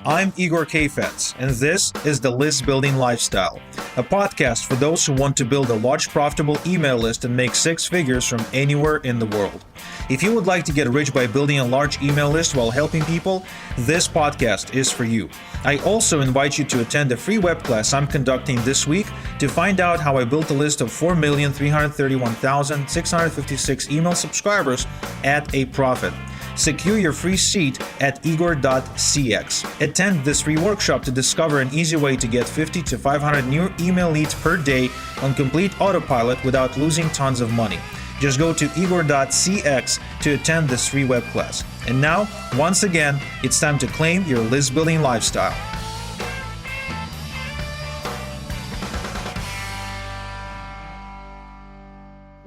I'm Igor and this is the List Building Lifestyle, a podcast for those who want to build a large profitable email list and make six figures from anywhere in the world. If you would like to get rich by building a large email list while helping people, this podcast is for you. I also invite you to attend a free web class I'm conducting this week to find out how I built a list of 4,331,656 email subscribers at a profit. Secure your free seat at igor.cx. Attend this free workshop to discover an easy way to get 50 to 500 new email leads per day on complete autopilot without losing tons of money. Just go to igor.cx to attend this free web class. And now, once again, it's time to claim your list building lifestyle.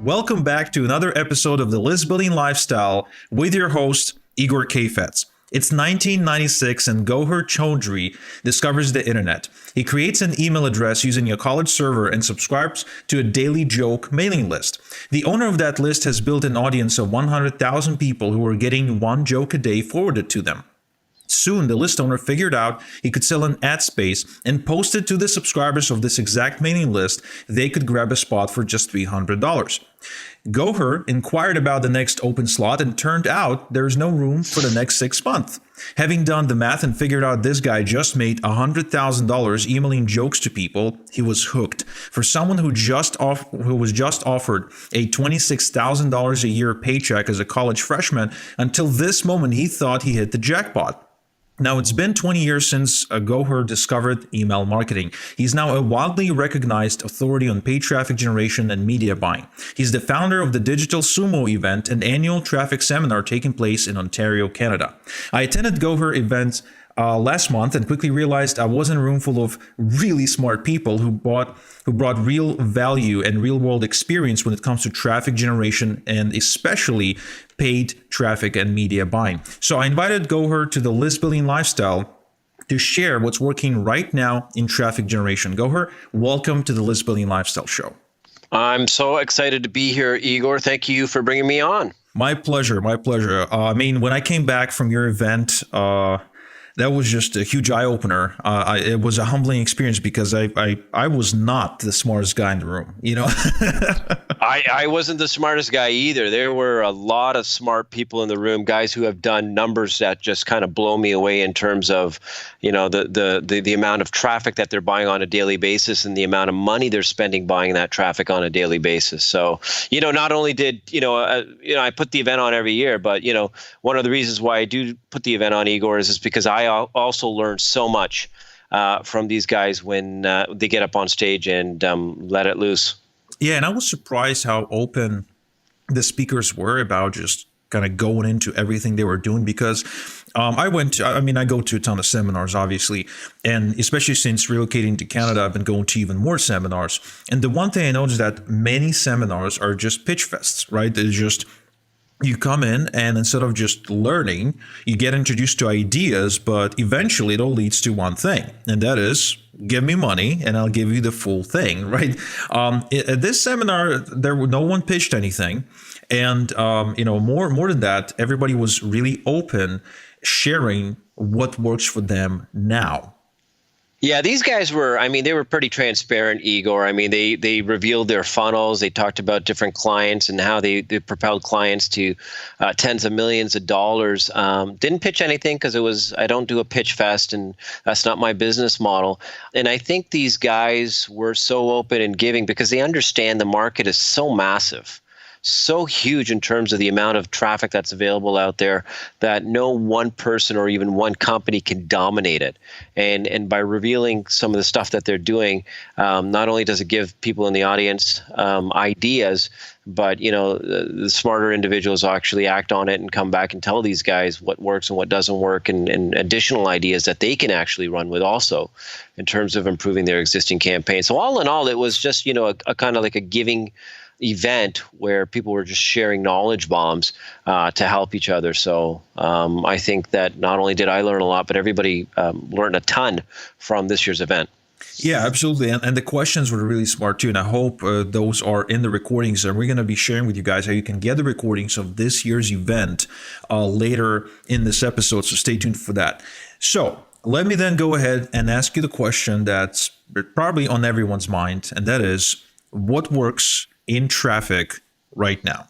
Welcome back to another episode of the List Building Lifestyle with your host, Igor Kayfetz. It's 1996 and Gauther Chaudry discovers the internet. He creates an email address using a college server and subscribes to a daily joke mailing list. The owner of that list has built an audience of 100,000 people who are getting one joke a day forwarded to them. Soon, the list owner figured out he could sell an ad space and posted to the subscribers of this exact mailing list they could grab a spot for just $300. Gauher inquired about the next open slot and turned out there's no room for the next 6 months. Having done the math and figured out this guy just made $100,000 emailing jokes to people, he was hooked. For someone who was just offered a $26,000 a year paycheck as a college freshman, until this moment he thought he hit the jackpot. Now, it's been 20 years since Gauher discovered email marketing. He's now a widely recognized authority on paid traffic generation and media buying. He's the founder of the Digital Sumo event, an annual traffic seminar taking place in Ontario, Canada. I attended Gauher events last month and quickly realized I was in a room full of really smart people who brought real value and real world experience when it comes to traffic generation and especially paid traffic and media buying. So I invited Gauher to the List Building Lifestyle to share what's working right now in traffic generation. Gauher, welcome to the List Building Lifestyle show. I'm so excited to be here, Igor. Thank you for bringing me on. My pleasure. When I came back from your event, that was just a huge eye-opener. It was a humbling experience because I was not the smartest guy in the room, you know? I wasn't the smartest guy either. There were a lot of smart people in the room, guys who have done numbers that just kind of blow me away in terms of, you know, the amount of traffic that they're buying on a daily basis and the amount of money they're spending buying that traffic on a daily basis. So, you know, not only did, I put the event on every year, but, you know, one of the reasons why I do put the event on, Igor, is because I also learned so much from these guys when they get up on stage and let it loose. Yeah, and I was surprised how open the speakers were about just kind of going into everything they were doing because I go to a ton of seminars, obviously, and especially since relocating to Canada, I've been going to even more seminars. And the one thing I noticed is that many seminars are just pitch fests, right? They're just you come in and instead of just learning, you get introduced to ideas, but eventually it all leads to one thing, and that is give me money and I'll give you the full thing, right? At this seminar, no one pitched anything. And, more than that, everybody was really open, sharing what works for them now. Yeah, these guys they were pretty transparent, Igor. I mean, they revealed their funnels. They talked about different clients and how they propelled clients to tens of millions of dollars. Didn't pitch anything because I don't do a pitch fest and that's not my business model. And I think these guys were so open and giving because they understand the market is so massive, so huge in terms of the amount of traffic that's available out there that no one person or even one company can dominate it. And by revealing some of the stuff that they're doing, not only does it give people in the audience ideas, but the smarter individuals actually act on it and come back and tell these guys what works and what doesn't work and additional ideas that they can actually run with also in terms of improving their existing campaign. So all in all, it was just a kind of like a giving event where people were just sharing knowledge bombs to help each other. So I think that not only did I learn a lot, but everybody learned a ton from this year's event. Yeah, absolutely. And the questions were really smart too. And I hope those are in the recordings. And we're going to be sharing with you guys how you can get the recordings of this year's event later in this episode. So stay tuned for that. So Let me then go ahead and ask you the question that's probably on everyone's mind, and that is, what works in traffic right now?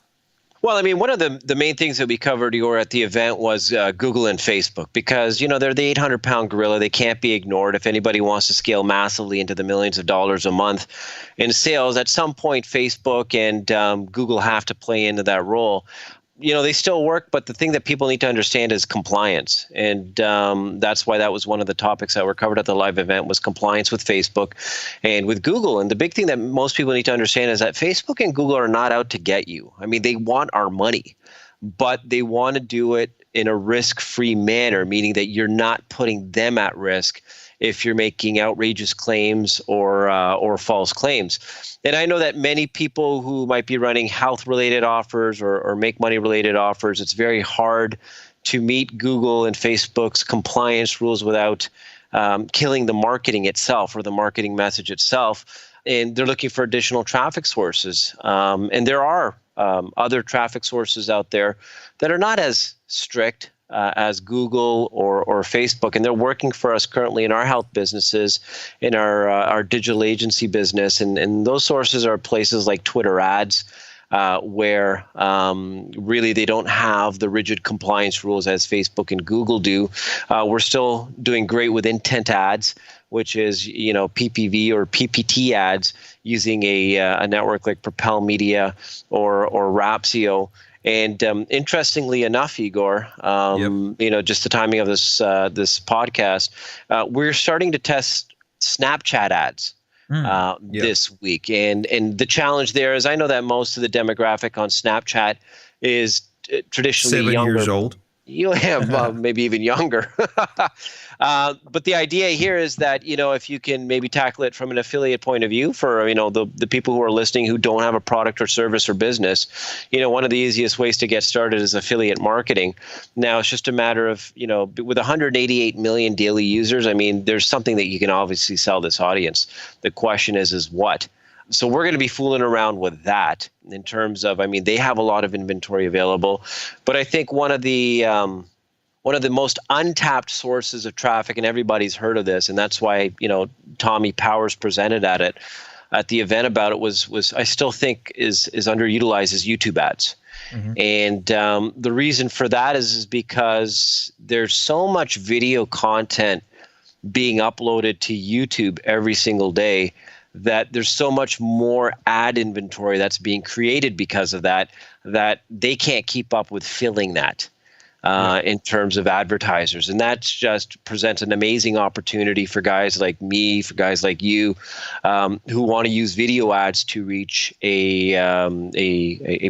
Well, I mean, one of the main things that we covered, Igor, at the event was Google and Facebook, because, they're the 800-pound gorilla. They can't be ignored. If anybody wants to scale massively into the millions of dollars a month in sales, at some point, Facebook and Google have to play into that role. They still work, but the thing that people need to understand is compliance. And that's why that was one of the topics that were covered at the live event, was compliance with Facebook and with Google. And the big thing that most people need to understand is that Facebook and Google are not out to get you. I mean, they want our money, but they want to do it in a risk-free manner, meaning that you're not putting them at risk if you're making outrageous claims or false claims. And I know that many people who might be running health-related offers or make money-related offers, it's very hard to meet Google and Facebook's compliance rules without killing the marketing itself or the marketing message itself. And they're looking for additional traffic sources. And there are other traffic sources out there that are not as strict as Google or Facebook, and they're working for us currently in our health businesses, in our digital agency business, and those sources are places like Twitter ads, where really they don't have the rigid compliance rules as Facebook and Google do. We're still doing great with intent ads, which is PPV or PPT ads using a network like Propel Media or Rapsio. And interestingly enough, Igor, just the timing of this podcast, we're starting to test Snapchat ads this week. And the challenge there is, I know that most of the demographic on Snapchat is traditionally 7 younger. years old. You have maybe even younger. But the idea here is that, if you can maybe tackle it from an affiliate point of view for, the people who are listening who don't have a product or service or business, one of the easiest ways to get started is affiliate marketing. Now, it's just a matter of, with 188 million daily users, I mean, there's something that you can obviously sell this audience. The question is what? So we're going to be fooling around with that in terms of, they have a lot of inventory available, but I think one of the most untapped sources of traffic, and everybody's heard of this, and that's why, Tommy Powers presented at the event about it was I still think is underutilized, is YouTube ads. Mm-hmm. And the reason for that is because there's so much video content being uploaded to YouTube every single day that there's so much more ad inventory that's being created because of that they can't keep up with filling that in terms of advertisers. And that just presents an amazing opportunity for guys like me, for guys like you, who want to use video ads to reach a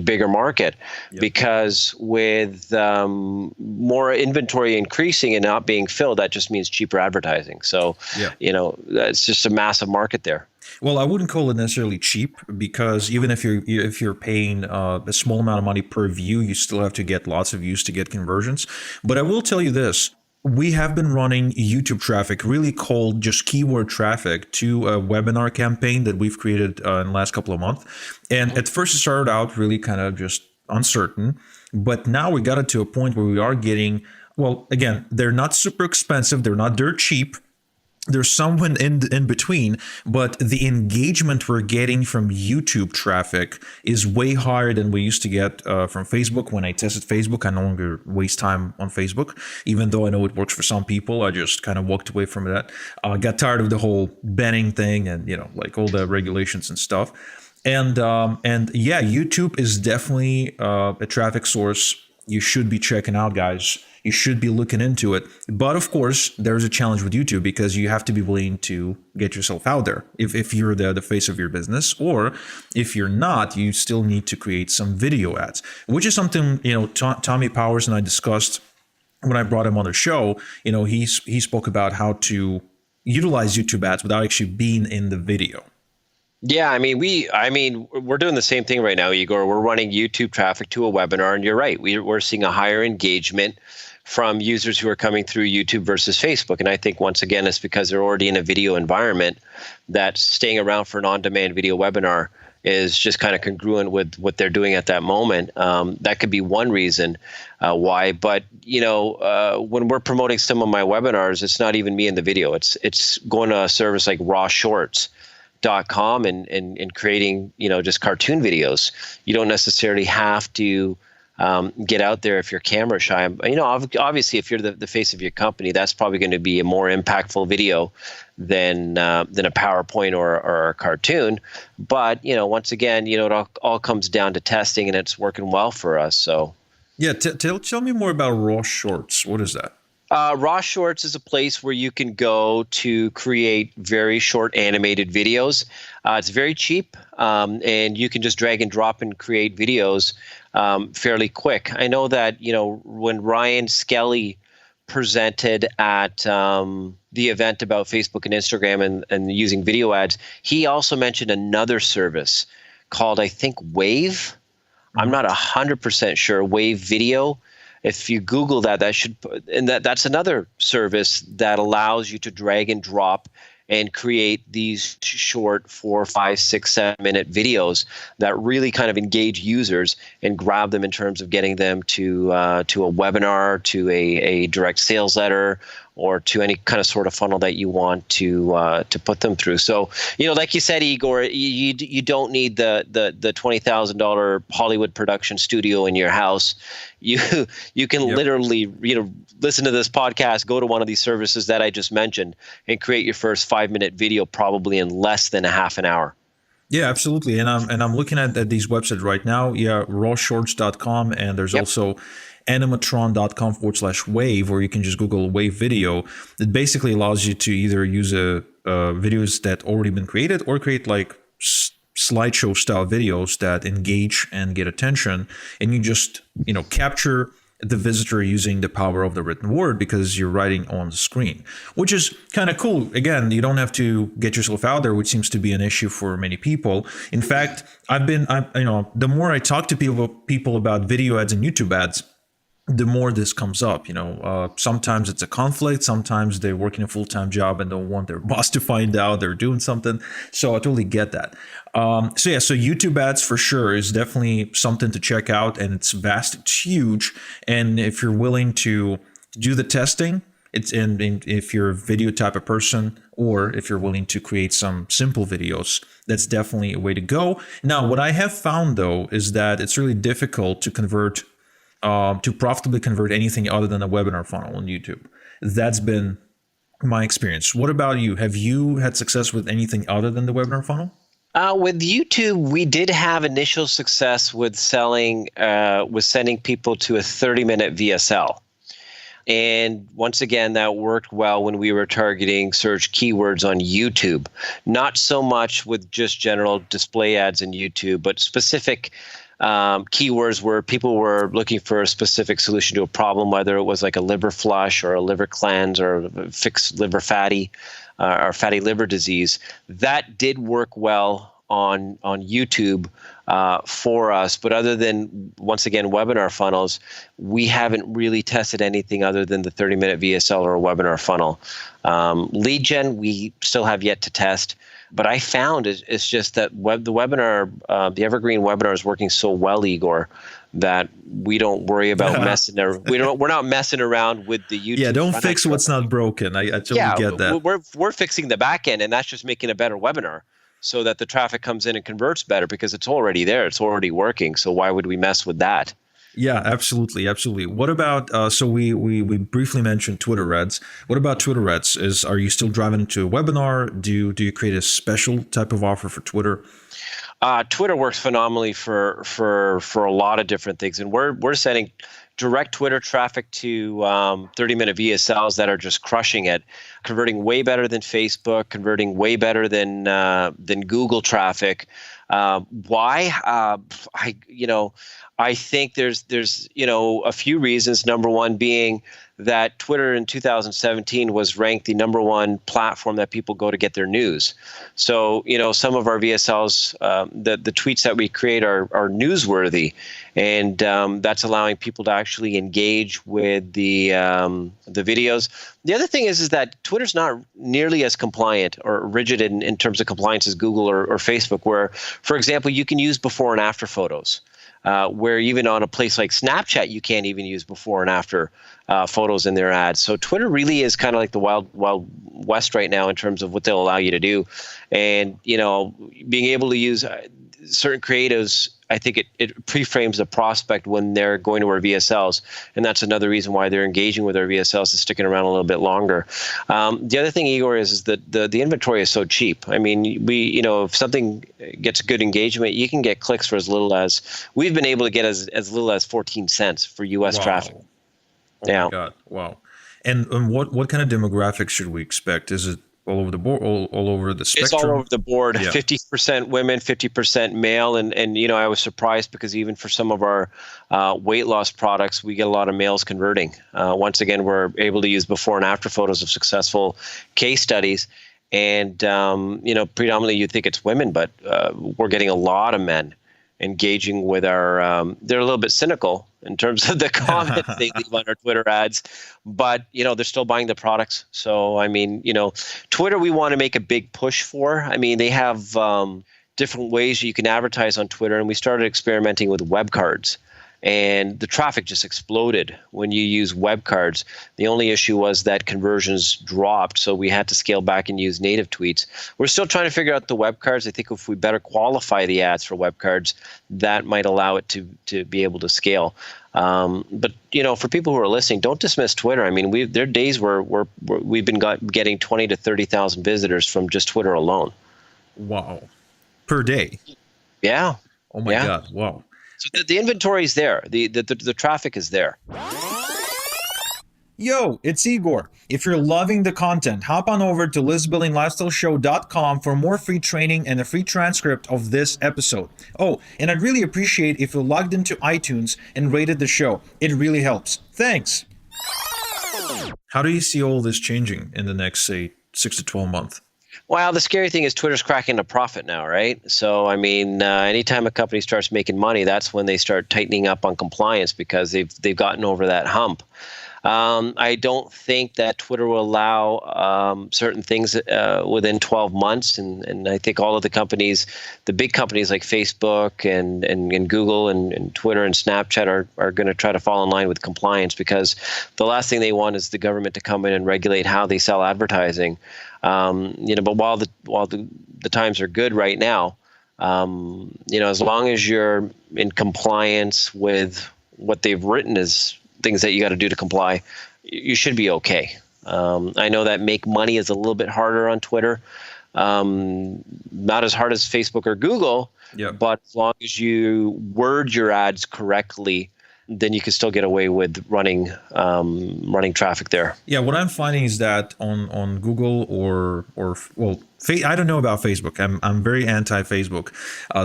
bigger market. Yep. Because with more inventory increasing and not being filled, that just means cheaper advertising. So, it's just a massive market there. Well, I wouldn't call it necessarily cheap, because even if you're paying a small amount of money per view, you still have to get lots of views to get conversions. But I will tell you this. We have been running YouTube traffic, really cold, just keyword traffic, to a webinar campaign that we've created in the last couple of months. And at first it started out really kind of just uncertain, but now we got it to a point where we are getting, well, again, they're not super expensive. They're not dirt cheap. There's someone in between, but the engagement we're getting from YouTube traffic is way higher than we used to get from Facebook. When I tested Facebook, I no longer waste time on Facebook, even though I know it works for some people. I just kind of walked away from that. Got tired of the whole banning thing and, like all the regulations and stuff. And yeah, YouTube is definitely a traffic source you should be checking out, guys. You should be looking into it. But of course, there's a challenge with YouTube, because you have to be willing to get yourself out there. If you're the face of your business, or if you're not, you still need to create some video ads, which is something, Tommy Powers and I discussed when I brought him on the show. He spoke about how to utilize YouTube ads without actually being in the video. Yeah, we're doing the same thing right now, Igor. We're running YouTube traffic to a webinar, and you're right. We're seeing a higher engagement from users who are coming through YouTube versus Facebook. And I think, once again, it's because they're already in a video environment that staying around for an on-demand video webinar is just kind of congruent with what they're doing at that moment. That could be one reason why. But when we're promoting some of my webinars, it's not even me in the video. It's going to a service like rawshorts.com and creating just cartoon videos. You don't necessarily have to get out there if you're camera shy. Obviously, if you're the face of your company, that's probably going to be a more impactful video than a PowerPoint or a cartoon. But once again, it all comes down to testing, and it's working well for us. So, yeah, tell me more about Raw Shorts. What is that? Raw Shorts is a place where you can go to create very short animated videos. It's very cheap, and you can just drag and drop and create videos fairly quick. I know that when Ryan Skelly presented at the event about Facebook and Instagram and using video ads, he also mentioned another service called, I think, Wave. I'm not 100% sure. Wave Video. If you Google that, that's another service that allows you to drag and drop and create these short 4, 5, 6, 7-minute videos that really kind of engage users and grab them in terms of getting them to a webinar, to a direct sales letter, or to any kind of sort of funnel that you want to put them through. So, like you said, Igor, you don't need the $20,000 Hollywood production studio in your house. You can literally listen to this podcast, go to one of these services that I just mentioned, and create your first 5-minute video probably in less than a half an hour. Yeah, absolutely. And I'm looking at these websites right now. Yeah, rawshorts.com, and there's also animatron.com/wave, where you can just Google Wave Video. It basically allows you to either use videos that already been created or create like slideshow style videos that engage and get attention, and you just capture the visitor using the power of the written word because you're writing on the screen, which is kind of cool. Again, you don't have to get yourself out there, which seems to be an issue for many people. In fact, the more I talk to people about video ads and YouTube ads, the more this comes up. Sometimes it's a conflict. Sometimes they're working a full-time job and don't want their boss to find out they're doing something. So I totally get that. So YouTube ads for sure is definitely something to check out, and it's vast, it's huge. And if you're willing to do the testing, if you're a video type of person, or if you're willing to create some simple videos, that's definitely a way to go. Now, what I have found though is that it's really difficult to profitably convert anything other than a webinar funnel on YouTube. That's been my experience. What about you? Have you had success with anything other than the webinar funnel? With YouTube, we did have initial success with sending people to a 30-minute VSL. And once again, that worked well when we were targeting search keywords on YouTube. Not so much with just general display ads in YouTube, but specific keywords where people were looking for a specific solution to a problem, whether it was like a liver flush or a liver cleanse or fixed liver fatty or fatty liver disease. That did work well on YouTube for us. But other than, once again, webinar funnels, we haven't really tested anything other than the 30-minute VSL or a webinar funnel. Lead gen, we still have yet to test. But I found it's just that the evergreen webinar is working so well, Igor, that we don't worry about we're not messing around with the YouTube. Yeah, don't fix what's not broken. I totally get that. We're fixing the back end, and that's just making a better webinar so that the traffic comes in and converts better because it's already there. It's already working. So why would we mess with that? Yeah, absolutely. What about, so we briefly mentioned Twitter ads. What about Twitter ads? Are you still driving into a webinar? Do you create a special type of offer for Twitter? Twitter works phenomenally for a lot of different things, and we're sending direct Twitter traffic to 30-minute VSLs that are just crushing it, converting way better than Facebook, converting way better than Google traffic. Why? I think there's a few reasons. Number one being that Twitter in 2017 was ranked the #1 platform that people go to get their news. So, some of our VSLs, the tweets that we create are newsworthy, and that's allowing people to actually engage with the videos. The other thing is that Twitter's not nearly as compliant or rigid in terms of compliance as Google or Facebook, where, for example, you can use before and after photos. Where even on a place like Snapchat, you can't even use before and after photos in their ads. So Twitter really is kind of like the wild west right now in terms of what they'll allow you to do. And, being able to use certain creatives, I think it pre-frames the prospect when they're going to our VSLs. And that's another reason why they're engaging with our VSLs and sticking around a little bit longer. The other thing, Igor, is that the inventory is so cheap. I mean, if something gets good engagement, you can get clicks for as little as, we've been able to get as little as 14 cents for US traffic. Oh my God. Wow. And what kind of demographics should we expect? Is it all over the board, all over the spectrum? It's all over the board. Yeah. 50% women, 50% male, and I was surprised because even for some of our weight loss products, we get a lot of males converting. Once again, we're able to use before and after photos of successful case studies, and predominantly you'd think it's women, but we're getting a lot of men engaging with our. They're a little bit cynical in terms of the comments they leave on our Twitter ads, but they're still buying the products. So I mean, Twitter, we want to make a big push for. I mean, they have different ways you can advertise on Twitter, and we started experimenting with web cards. And the traffic just exploded when you use web cards. The only issue was that conversions dropped, so we had to scale back and use native tweets. We're still trying to figure out the web cards. I think if we better qualify the ads for web cards, that might allow it to be able to scale. But for people who are listening, don't dismiss Twitter. I mean, there are days where we've been getting 20 to 30,000 visitors from just Twitter alone. Wow, per day. Yeah. Oh my God. Wow. So the inventory is there. The traffic is there. Yo, it's Igor. If you're loving the content, hop on over to listbuildinglifestyleshow.com for more free training and a free transcript of this episode. Oh, and I'd really appreciate if you logged into iTunes and rated the show. It really helps. Thanks. How do you see all this changing in the next, say, 6 to 12 months? Well, the scary thing is Twitter's cracking a profit now, right? So, I mean, anytime a company starts making money, that's when they start tightening up on compliance because they've gotten over that hump. I don't think that Twitter will allow certain things within 12 months. And I think all of the companies, the big companies like Facebook and Google and Twitter and Snapchat are going to try to fall in line with compliance because the last thing they want is the government to come in and regulate how they sell advertising. But while the times are good right now, as long as you're in compliance with what they've written as things that you got to do to comply, you should be okay. I know that make money is a little bit harder on Twitter, not as hard as Facebook or Google, but as long as you word your ads correctly, then you can still get away with running traffic there. Yeah, what I'm finding is that on Google or I don't know about Facebook. I'm very anti-Facebook,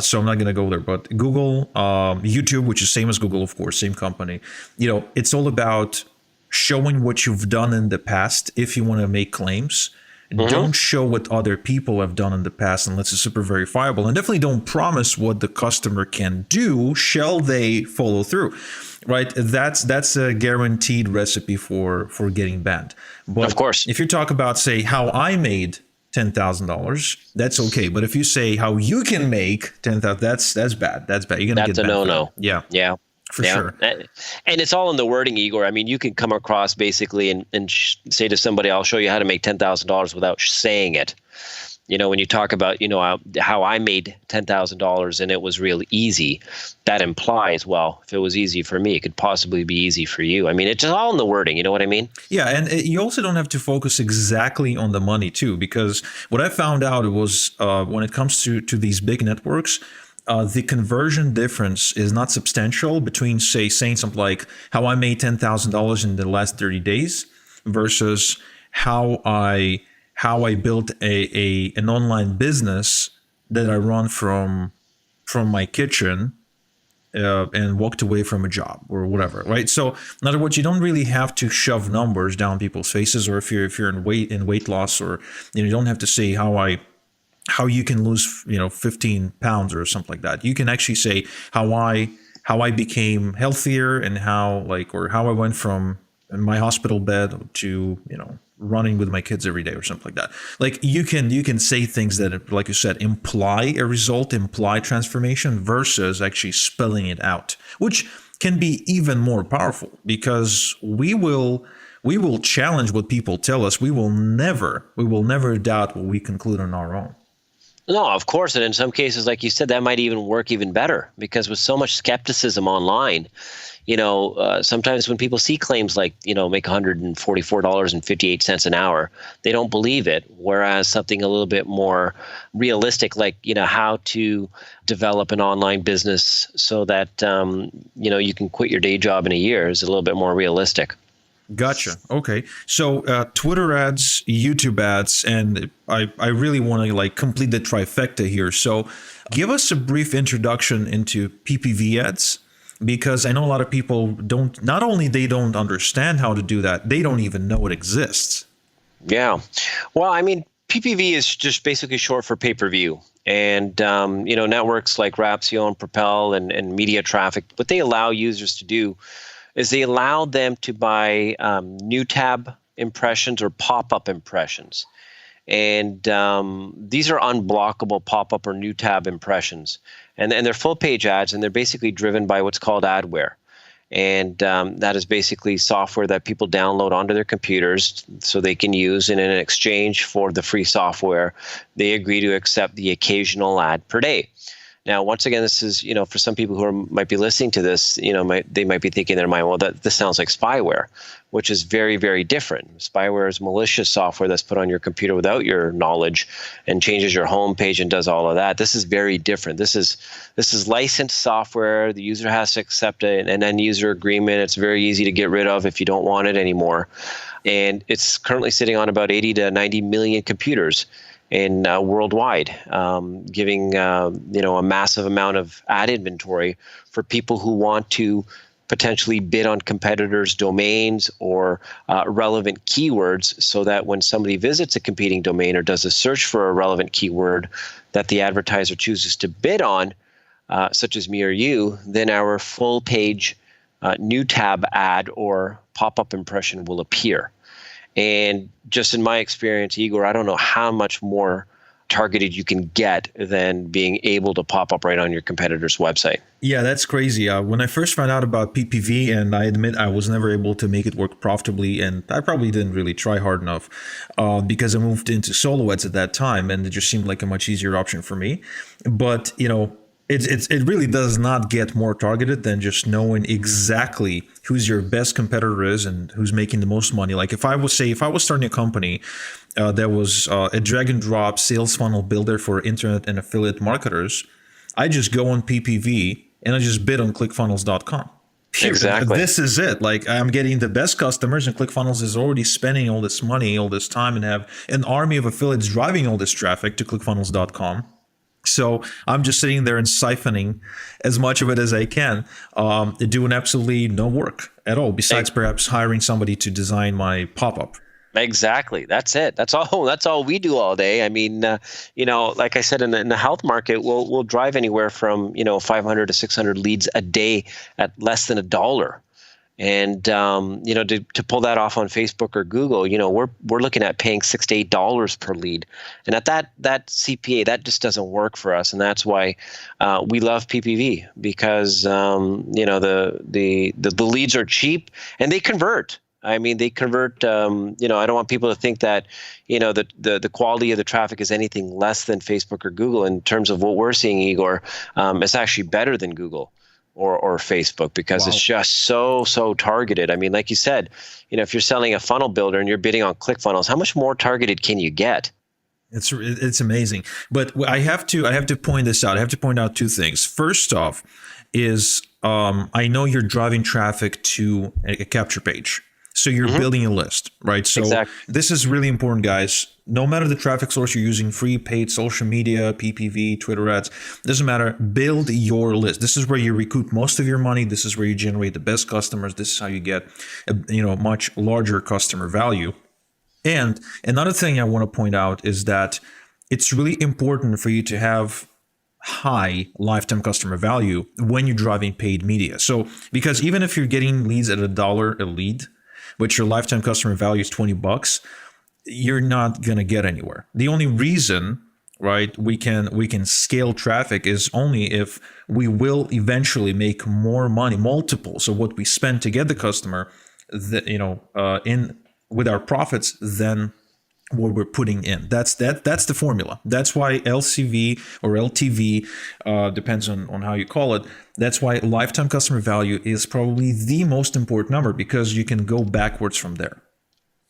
so I'm not going to go there. But Google, YouTube, which is same as Google, of course, same company. It's all about showing what you've done in the past if you want to make claims. Don't show what other people have done in the past unless it's super verifiable, and definitely don't promise what the customer can do shall they follow through, right? That's a guaranteed recipe for getting banned. But of course, if you talk about, say, how I made $10,000, that's okay. But if you say how you can make $10,000, that's bad. That's bad. You're gonna get a no-no. Yeah. For sure. And it's all in the wording, Igor. I mean, you can come across basically and say to somebody, I'll show you how to make $10,000 without saying it. When you talk about, how I made $10,000 and it was real easy, that implies, well, if it was easy for me, it could possibly be easy for you. I mean, it's just all in the wording. You know what I mean? Yeah. And you also don't have to focus exactly on the money too, because what I found out was when it comes to these big networks, the conversion difference is not substantial between, say, saying something like how I made $10,000 in the last 30 days versus how I built an online business that I run from my kitchen and walked away from a job or whatever, right? So in other words, you don't really have to shove numbers down people's faces, or if you're in weight loss, or you don't have to say how you can lose 15 pounds or something like that. You can actually say how I became healthier, and how I went from my hospital bed to running with my kids every day or something like that. Like you can say things that, like you said, imply a result, imply transformation, versus actually spelling it out, which can be even more powerful, because we will challenge what people tell us. We will never doubt what we conclude on our own. No, of course. And in some cases, like you said, that might even work even better, because with so much skepticism online, sometimes when people see claims like, make $144.58 an hour, they don't believe it. Whereas something a little bit more realistic, like, how to develop an online business so that, you can quit your day job in a year, is a little bit more realistic. Gotcha. Okay. So Twitter ads, YouTube ads, and I really want to complete the trifecta here. So give us a brief introduction into PPV ads, because I know a lot of people not only they don't understand how to do that, they don't even know it exists. Yeah. Well, I mean, PPV is just basically short for pay-per-view. And, networks like Rapsio and Propel and Media Traffic, what they allow users to do is they allow them to buy new tab impressions or pop-up impressions. And these are unblockable pop-up or new tab impressions. And they're full-page ads, and they're basically driven by what's called adware. And that is basically software that people download onto their computers so they can use. And in exchange for the free software, they agree to accept the occasional ad per day. Now, once again, this is, for some people who might be listening to this, they might be thinking in their mind, well, this sounds like spyware, which is very, very different. Spyware is malicious software that's put on your computer without your knowledge and changes your home page and does all of that. This is very different. This is licensed software. The user has to accept an end user agreement. It's very easy to get rid of if you don't want it anymore. And it's currently sitting on about 80 to 90 million computers in worldwide, giving a massive amount of ad inventory for people who want to potentially bid on competitors' domains or relevant keywords, so that when somebody visits a competing domain or does a search for a relevant keyword that the advertiser chooses to bid on, such as me or you, then our full page new tab ad or pop-up impression will appear. And just in my experience, Igor, I don't know how much more targeted you can get than being able to pop up right on your competitor's website. Yeah, that's crazy. When I first found out about PPV, and I admit I was never able to make it work profitably, and I probably didn't really try hard enough because I moved into solo ads at that time, and it just seemed like a much easier option for me. But, it really does not get more targeted than just knowing exactly who's your best competitor is and who's making the most money. Like if I was starting a company that was a drag and drop sales funnel builder for internet and affiliate marketers, I just go on PPV and I just bid on ClickFunnels.com. Exactly. This is it. Like I'm getting the best customers, and ClickFunnels is already spending all this money, all this time, and have an army of affiliates driving all this traffic to ClickFunnels.com. So I'm just sitting there and siphoning as much of it as I can, doing absolutely no work at all, besides perhaps hiring somebody to design my pop-up. Exactly. That's it. That's all we do all day. I mean, like I said, in the health market, we'll drive anywhere from 500 to 600 leads a day at less than $1. And to pull that off on Facebook or Google, we're looking at paying $6 to $8 per lead, and at that CPA, that just doesn't work for us, and that's why we love PPV, because the leads are cheap and they convert. I mean, they convert. I don't want people to think that the quality of the traffic is anything less than Facebook or Google. In terms of what we're seeing, Igor, it's actually better than Google or Facebook, because It's just so targeted. I mean, like you said, if you're selling a funnel builder and you're bidding on ClickFunnels, how much more targeted can you get? It's amazing. But I have to point this out. I have to point out two things. First off is I know you're driving traffic to a capture page. So you're building a list, right? So Exactly. this is really important, guys. No matter the traffic source you're using, free, paid, social media, PPV, Twitter ads, doesn't matter. Build your list. This is where you recoup most of your money. This is where you generate the best customers. This is how you get a much larger customer value. And another thing I want to point out is that it's really important for you to have high lifetime customer value when you're driving paid media. So because even if you're getting leads at $1 a lead, but your lifetime customer value is $20, you're not going to get anywhere. The only reason, right, we can scale traffic is only if we will eventually make more money, multiples of what we spend to get the customer, in with our profits than what we're putting in. That's the formula. That's why LCV or LTV depends on how you call it. That's why lifetime customer value is probably the most important number, because you can go backwards from there.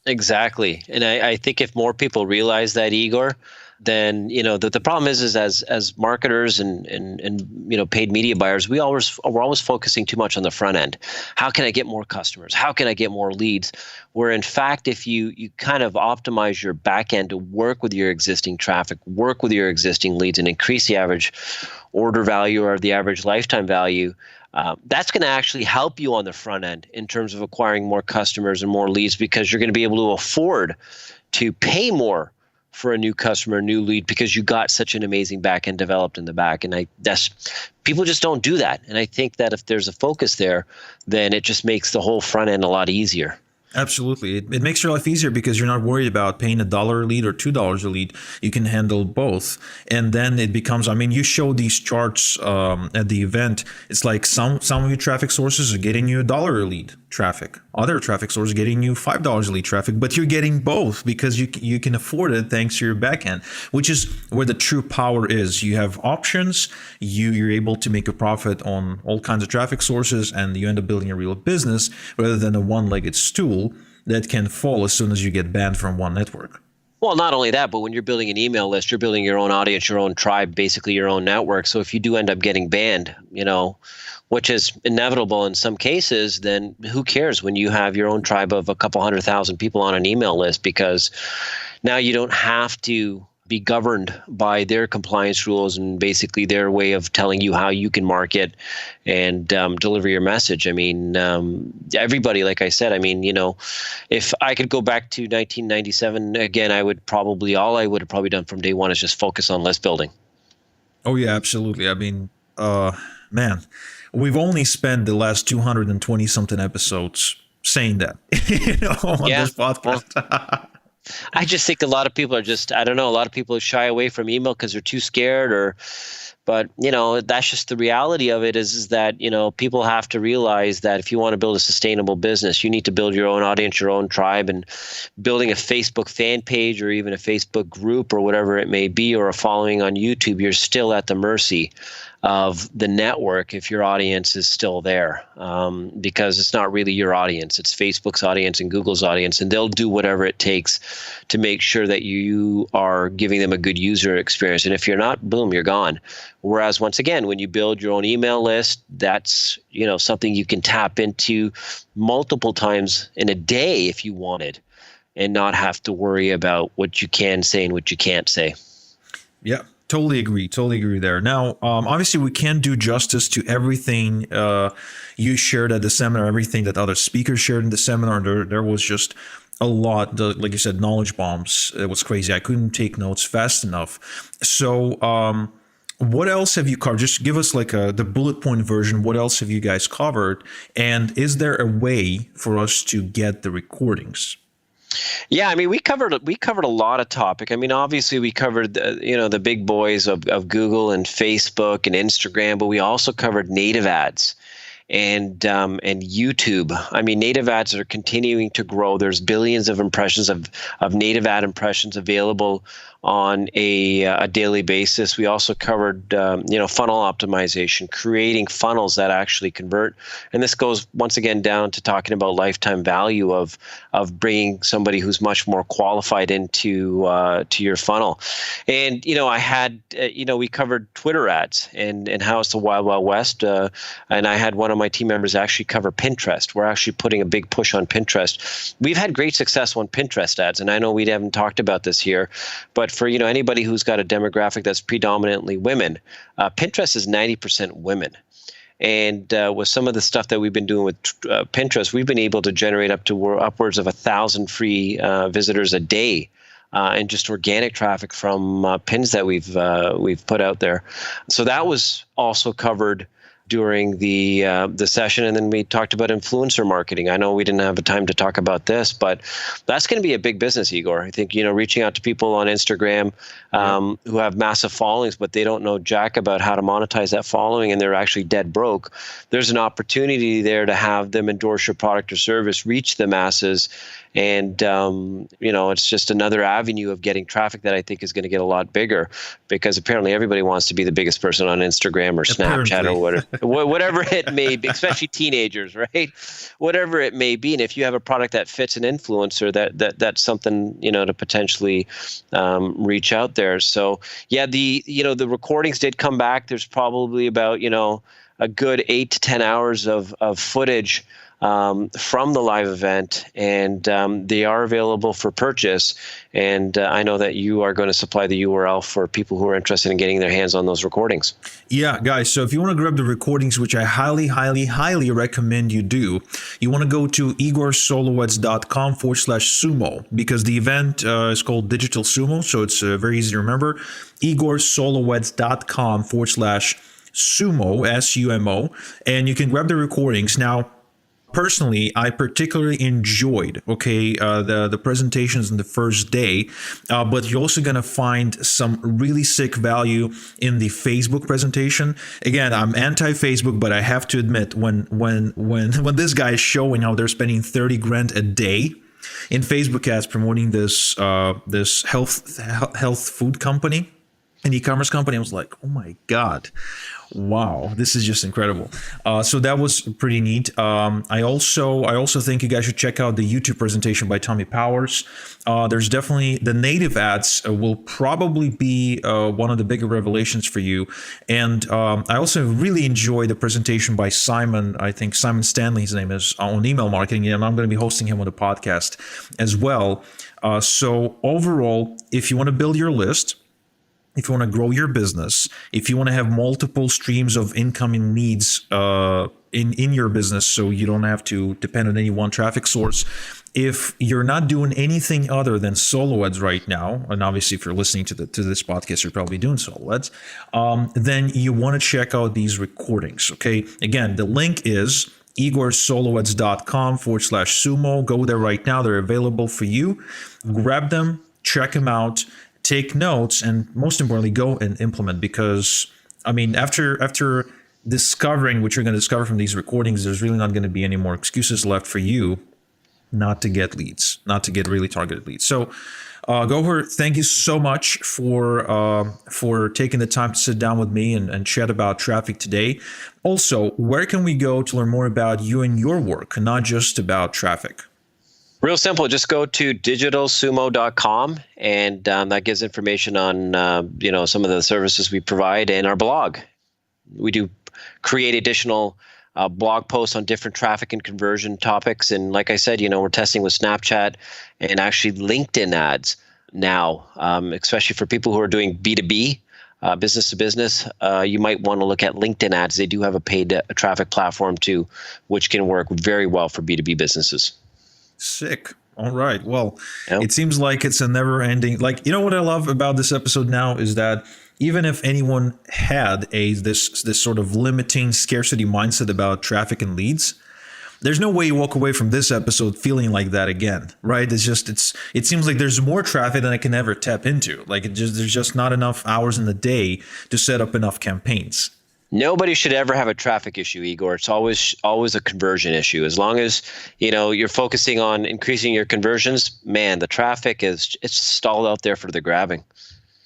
Exactly. And I think if more people realize that, Igor, then the problem is as marketers and paid media buyers, we're always focusing too much on the front end. How can I get more customers? How can I get more leads? Where in fact, if you kind of optimize your back end to work with your existing traffic, work with your existing leads, and increase the average order value or the average lifetime value, that's going to actually help you on the front end in terms of acquiring more customers and more leads, because you're going to be able to afford to pay more for a new customer, a new lead, because you got such an amazing back end developed in the back. And people just don't do that. And I think that if there's a focus there, then it just makes the whole front end a lot easier. Absolutely. It makes your life easier because you're not worried about paying $1 a lead or $2 a lead. You can handle both. And then it becomes, you show these charts at the event. It's like some of your traffic sources are getting you $1 a lead traffic. Other traffic sources are getting you $5 a lead traffic, but you're getting both because you can afford it thanks to your backend, which is where the true power is. You have options. You're able to make a profit on all kinds of traffic sources, and you end up building a real business rather than a one-legged stool that can fall as soon as you get banned from one network. Well, not only that, but when you're building an email list, you're building your own audience, your own tribe, basically your own network. So if you do end up getting banned, which is inevitable in some cases, then who cares when you have your own tribe of a couple 100,000 people on an email list, because now you don't have to be governed by their compliance rules and basically their way of telling you how you can market and deliver your message. Everybody, like I said, if I could go back to 1997 again, all I would have probably done from day one is just focus on list building. Oh yeah, absolutely. Man, we've only spent the last 220 something episodes saying that, on this podcast. I just think a lot of people are a lot of people shy away from email because they're too scared, but that's just the reality of it is that, people have to realize that if you want to build a sustainable business, you need to build your own audience, your own tribe, and building a Facebook fan page or even a Facebook group or whatever it may be, or a following on YouTube, you're still at the mercy of the network if your audience is still there, because it's not really your audience. It's Facebook's audience and Google's audience, and they'll do whatever it takes to make sure that you are giving them a good user experience. And if you're not, boom, you're gone. Whereas once again, when you build your own email list, that's something you can tap into multiple times in a day if you wanted, and not have to worry about what you can say and what you can't say. Yeah. Totally agree there. Now, obviously, we can't do justice to everything you shared at the seminar, everything that other speakers shared in the seminar. There was just a lot, like you said, knowledge bombs. It was crazy. I couldn't take notes fast enough. So what else have you covered? Just give us the bullet point version. What else have you guys covered? And is there a way for us to get the recordings? Yeah, we covered a lot of topic. Obviously we covered the big boys of Google and Facebook and Instagram, but we also covered native ads and YouTube. Native ads are continuing to grow. There's billions of impressions of native ad impressions available on a daily basis. We also covered funnel optimization, creating funnels that actually convert. And this goes once again down to talking about lifetime value of bringing somebody who's much more qualified into to your funnel. And we covered Twitter ads and how it's the wild west. And I had one of my team members actually cover Pinterest. We're actually putting a big push on Pinterest. We've had great success on Pinterest ads, and I know we haven't talked about this here, but for anybody who's got a demographic that's predominantly women, Pinterest is 90% women. And with some of the stuff that we've been doing with Pinterest, we've been able to generate upwards of 1,000 free visitors a day, and just organic traffic from pins that we've put out there. So that was also covered during the session, and then we talked about influencer marketing. I know we didn't have the time to talk about this, but that's going to be a big business, Igor. I think reaching out to people on Instagram who have massive followings, but they don't know jack about how to monetize that following, and they're actually dead broke. There's an opportunity there to have them endorse your product or service, reach the masses, and it's just another avenue of getting traffic that I think is going to get a lot bigger, because apparently everybody wants to be the biggest person on Instagram or Snapchat or whatever it may be, especially teenagers, right? Whatever it may be. And if you have a product that fits an influencer, that's something, to potentially reach out there. So yeah, the recordings did come back. There's probably about, a good 8 to 10 hours of footage from the live event, and they are available for purchase. And I know that you are going to supply the URL for people who are interested in getting their hands on those recordings. Yeah, guys. So if you want to grab the recordings, which I highly, highly, highly recommend you do, you want to go to igorsolowets.com/sumo, because the event is called Digital Sumo. So it's very easy to remember. igorsolowets.com/sumo, SUMO, and you can grab the recordings. Now, personally, I particularly enjoyed, the presentations in the first day, but you're also going to find some really sick value in the Facebook presentation. Again, I'm anti-Facebook, but I have to admit, when this guy is showing how they're spending 30 grand a day in Facebook ads promoting this health food company, an e-commerce company, I was like, oh my God. Wow, this is just incredible. So that was pretty neat. I also think you guys should check out the YouTube presentation by Tommy Powers. There's definitely the native ads will probably be one of the bigger revelations for you. And I also really enjoy the presentation by Simon. I think Simon Stanley, his name is, on email marketing, and I'm going to be hosting him on the podcast as well. So overall, if you want to build your list, if you want to grow your business, if you want to have multiple streams of incoming leads in your business, so you don't have to depend on any one traffic source, if you're not doing anything other than solo ads right now, and obviously if you're listening to this podcast, you're probably doing solo ads, then you want to check out these recordings. Okay, again, the link is igorsolowets.com/sumo. Go there right now. They're available for you. Grab them, check them out. Take notes, and most importantly, go and implement, because after discovering what you're going to discover from these recordings, there's really not going to be any more excuses left for you not to get leads, not to get really targeted leads. So Gauher, thank you so much for taking the time to sit down with me and chat about traffic today. Also, where can we go to learn more about you and your work, not just about traffic? Real simple. Just go to digitalsumo.com, and that gives information on some of the services we provide, and our blog. We do create additional blog posts on different traffic and conversion topics, and like I said, we're testing with Snapchat and actually LinkedIn ads now, especially for people who are doing B2B. Business to business, you might want to look at LinkedIn ads. They do have a paid traffic platform too, which can work very well for B2B businesses. Sick. All right. Well, It seems like it's a never ending, what I love about this episode now is that even if anyone had this sort of limiting scarcity mindset about traffic and leads, there's no way you walk away from this episode feeling like that again, right? It seems like there's more traffic than I can ever tap into. There's just not enough hours in the day to set up enough campaigns. Nobody should ever have a traffic issue, Igor. It's always a conversion issue. As long as you're focusing on increasing your conversions, man, the traffic it's stalled out there for the grabbing.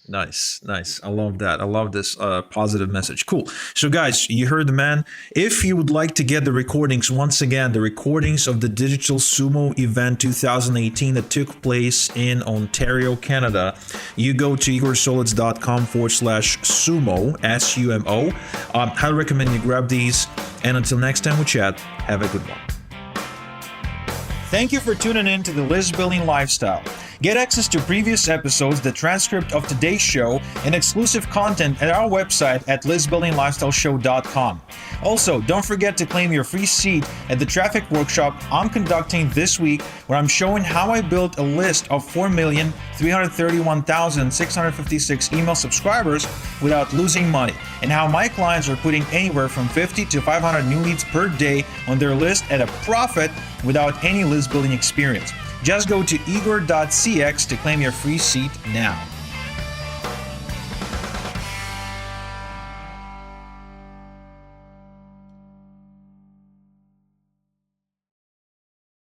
Nice, nice. I love that. I love this positive message. Cool. So, guys, you heard the man. If you would like to get the recordings, once again, the recordings of the Digital Sumo event 2018 that took place in Ontario, Canada, you go to igorsolids.com/sumo, SUMO. Highly recommend you grab these. And until next time we chat, have a good one. Thank you for tuning in to the List Building Lifestyle. Get access to previous episodes, the transcript of today's show, and exclusive content at our website at listbuildinglifestyleshow.com. Also, don't forget to claim your free seat at the traffic workshop I'm conducting this week, where I'm showing how I built a list of 4,331,656 email subscribers without losing money, and how my clients are putting anywhere from 50 to 500 new leads per day on their list at a profit without any list building experience. Just go to igor.cx to claim your free seat now.